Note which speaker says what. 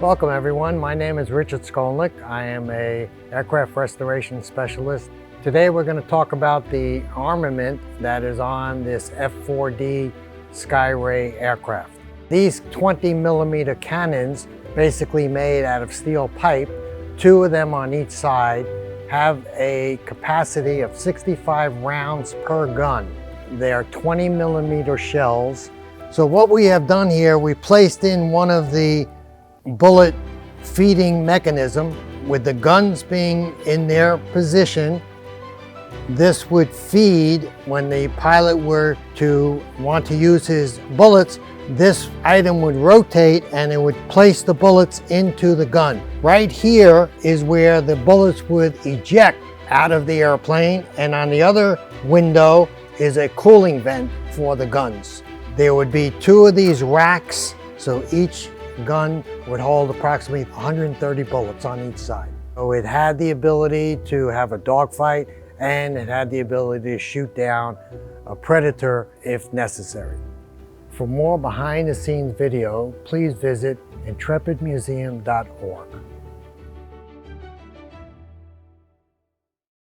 Speaker 1: Welcome everyone, my name is Richard Skolnick. I am a aircraft restoration specialist. Today we're going to talk about the armament that is on this F4D Skyray aircraft. These 20mm cannons, basically made out of steel pipe, 2 of them on each side, have a capacity of 65 rounds per gun. They are 20mm shells. So what we have done here, we placed in one of the bullet feeding mechanism with the guns being in their position. This would feed when the pilot were to want to use his bullets. This item would rotate and it would place the bullets into the gun. Right here is where the bullets would eject out of the airplane, and on the other window is a cooling vent for the guns. There would be 2 of these racks, so each gun would hold approximately 130 bullets on each side. So it had the ability to have a dogfight, and it had the ability to shoot down a predator if necessary. For more behind the scenes video, please visit intrepidmuseum.org.